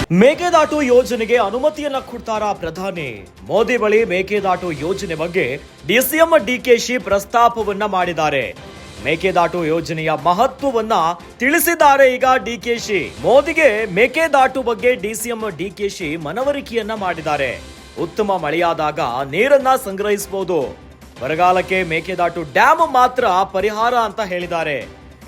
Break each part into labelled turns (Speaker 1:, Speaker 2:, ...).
Speaker 1: ಮೇಕೆದಾಟು ಯೋಜನೆಗೆ ಅನುಮತಿಯನ್ನ ಕೊಡ್ತಾರಾ ಪ್ರಧಾನಿ? ಮೋದಿ ಬಳಿ ಮೇಕೆದಾಟು ಯೋಜನೆ ಬಗ್ಗೆ ಡಿಸಿಎಂ ಡಿಕೆಶಿ ಪ್ರಸ್ತಾಪವನ್ನ ಮಾಡಿದ್ದಾರೆ. ಮೇಕೆದಾಟು ಯೋಜನೆಯ ಮಹತ್ವವನ್ನ ತಿಳಿಸಿದ್ದಾರೆ. ಈಗ ಡಿಕೆಶಿ ಮೋದಿಗೆ ಮೇಕೆದಾಟು ಬಗ್ಗೆ ಡಿಸಿಎಂ ಡಿಕೆಶಿ ಮನವರಿಕೆಯನ್ನ ಮಾಡಿದ್ದಾರೆ. ಉತ್ತಮ ಮಳೆಯಾದಾಗ ನೀರನ್ನ ಸಂಗ್ರಹಿಸಬಹುದು. ಬರಗಾಲಕ್ಕೆ ಮೇಕೆದಾಟು ಡ್ಯಾಮ್ ಮಾತ್ರ ಪರಿಹಾರ ಅಂತ ಹೇಳಿದ್ದಾರೆ.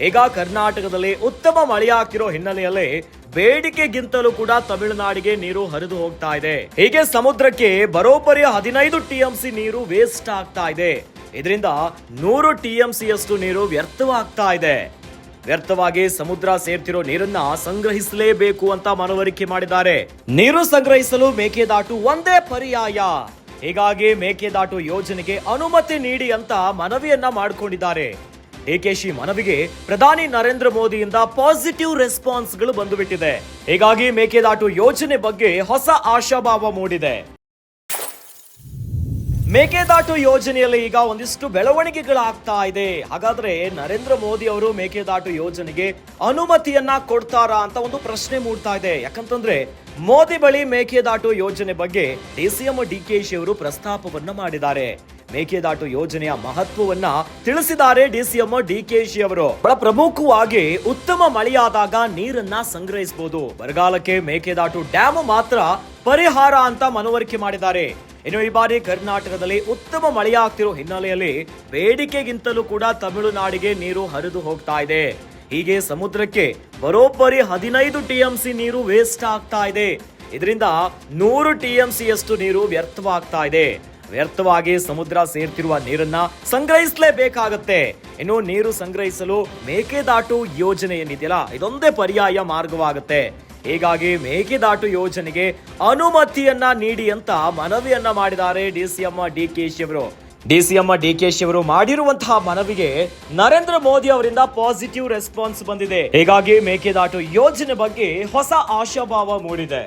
Speaker 1: ಈಗ ಕರ್ನಾಟಕದಲ್ಲಿ ಉತ್ತಮ ಮಳೆಯಾಗ್ತಿರೋ ಹಿನ್ನೆಲೆಯಲ್ಲಿ ಬೇಡಿಕೆಗಿಂತಲೂ ಕೂಡ ತಮಿಳುನಾಡಿಗೆ ನೀರು ಹರಿದು ಹೋಗ್ತಾ ಇದೆ. ಹೀಗೆ ಸಮುದ್ರಕ್ಕೆ ಬರೋಬ್ಬರಿ 15 ಟಿಎಂಸಿ ನೀರು ವೇಸ್ಟ್ ಆಗ್ತಾ ಇದೆ. ಇದರಿಂದ 100 ಟಿಎಂಸಿಯಷ್ಟು ನೀರು ವ್ಯರ್ಥವಾಗ್ತಾ ಇದೆ. ವ್ಯರ್ಥವಾಗಿ ಸಮುದ್ರ ಸೇರ್ತಿರೋ ನೀರನ್ನ ಸಂಗ್ರಹಿಸಲೇಬೇಕು ಅಂತ ಮನವರಿಕೆ ಮಾಡಿದ್ದಾರೆ. ನೀರು ಸಂಗ್ರಹಿಸಲು ಮೇಕೆದಾಟು ಒಂದೇ ಪರ್ಯಾಯ. ಹೀಗಾಗಿ ಮೇಕೆದಾಟು ಯೋಜನೆಗೆ ಅನುಮತಿ ನೀಡಿ ಅಂತ ಮನವಿಯನ್ನ ಮಾಡಿಕೊಂಡಿದ್ದಾರೆ. ಡಿಕೆಶಿ ಮನವಿಗೆ ಪ್ರಧಾನಿ ನರೇಂದ್ರ ಮೋದಿಯಿಂದ ಪಾಸಿಟಿವ್ ರೆಸ್ಪಾನ್ಸ್ಗಳು ಬಂದುಬಿಟ್ಟಿದೆ. ಹೀಗಾಗಿ ಮೇಕೆದಾಟು ಯೋಜನೆ ಬಗ್ಗೆ ಹೊಸ ಆಶಾಭಾವ ಮೂಡಿದೆ. ಮೇಕೆದಾಟು ಯೋಜನೆಯಲ್ಲಿ ಈಗ ಒಂದಿಷ್ಟು ಬೆಳವಣಿಗೆಗಳಾಗ್ತಾ ಇದೆ. ಹಾಗಾದ್ರೆ ನರೇಂದ್ರ ಮೋದಿ ಅವರು ಮೇಕೆದಾಟು ಯೋಜನೆಗೆ ಅನುಮತಿಯನ್ನ ಕೊಡ್ತಾರಾ ಅಂತ ಒಂದು ಪ್ರಶ್ನೆ ಮೂಡ್ತಾ ಇದೆ. ಯಾಕಂತಂದ್ರೆ ಮೋದಿ ಬಳಿ ಮೇಕೆದಾಟು ಯೋಜನೆ ಬಗ್ಗೆ ಡಿಸಿಎಂ ಡಿಕೆಶಿ ಅವರು ಪ್ರಸ್ತಾಪವನ್ನ ಮಾಡಿದ್ದಾರೆ. ಮೇಕೆದಾಟು ಯೋಜನೆಯ ಮಹತ್ವವನ್ನ ತಿಳಿಸಿದ್ದಾರೆ ಡಿಸಿಎಂ ಡಿಕೆಶಿ ಅವರು. ಬಹಳ ಪ್ರಮುಖವಾಗಿ ಉತ್ತಮ ಮಳೆಯಾದಾಗ ನೀರನ್ನ ಸಂಗ್ರಹಿಸಬಹುದು. ಬರಗಾಲಕ್ಕೆ ಮೇಕೆದಾಟು ಡ್ಯಾಮ್ ಮಾತ್ರ ಪರಿಹಾರ ಅಂತ ಮನವರಿಕೆ ಮಾಡಿದ್ದಾರೆ. ಇನ್ನು ಈ ಬಾರಿ ಕರ್ನಾಟಕದಲ್ಲಿ ಉತ್ತಮ ಮಳೆಯಾಗ್ತಿರೋ ಹಿನ್ನೆಲೆಯಲ್ಲಿ ಬೇಡಿಕೆಗಿಂತಲೂ ಕೂಡ ತಮಿಳುನಾಡಿಗೆ ನೀರು ಹರಿದು ಹೋಗ್ತಾ ಇದೆ. ಹೀಗೆ ಸಮುದ್ರಕ್ಕೆ ಬರೋಬ್ಬರಿ 15 ಟಿಎಂಸಿ ನೀರು ವೇಸ್ಟ್ ಆಗ್ತಾ ಇದೆ. ಇದರಿಂದ 100 ಟಿಎಂಸಿಯಷ್ಟು ನೀರು ವ್ಯರ್ಥವಾಗ್ತಾ ಇದೆ. ವ್ಯರ್ಥವಾಗಿ ಸಮುದ್ರ ಸೇರ್ತಿರುವ ನೀರನ್ನ ಸಂಗ್ರಹಿಸಲೇಬೇಕಾಗತ್ತೆ. ಇನ್ನು ನೀರು ಸಂಗ್ರಹಿಸಲು ಮೇಕೆದಾಟು ಯೋಜನೆ ಏನಿದೆಯಲ್ಲ, ಇದೊಂದೇ ಪರ್ಯಾಯ ಮಾರ್ಗವಾಗುತ್ತೆ. ಹೀಗಾಗಿ ಮೇಕೆದಾಟು ಯೋಜನೆಗೆ ಅನುಮತಿಯನ್ನ ನೀಡಿ ಅಂತ ಮನವಿಯನ್ನ ಮಾಡಿದ್ದಾರೆ ಡಿಸಿಎಂ ಡಿಕೆಶಿ ಅವರು. ಡಿಸಿಎಂ ಡಿಕೆಶಿ ಅವರು ಮಾಡಿರುವಂತಹ ಮನವಿಗೆ ನರೇಂದ್ರ ಮೋದಿ ಅವರಿಂದ ಪಾಸಿಟಿವ್ ರೆಸ್ಪಾನ್ಸ್ ಬಂದಿದೆ. ಹೀಗಾಗಿ ಮೇಕೆದಾಟು ಯೋಜನೆ ಬಗ್ಗೆ ಹೊಸ ಆಶಾಭಾವ ಮೂಡಿದೆ.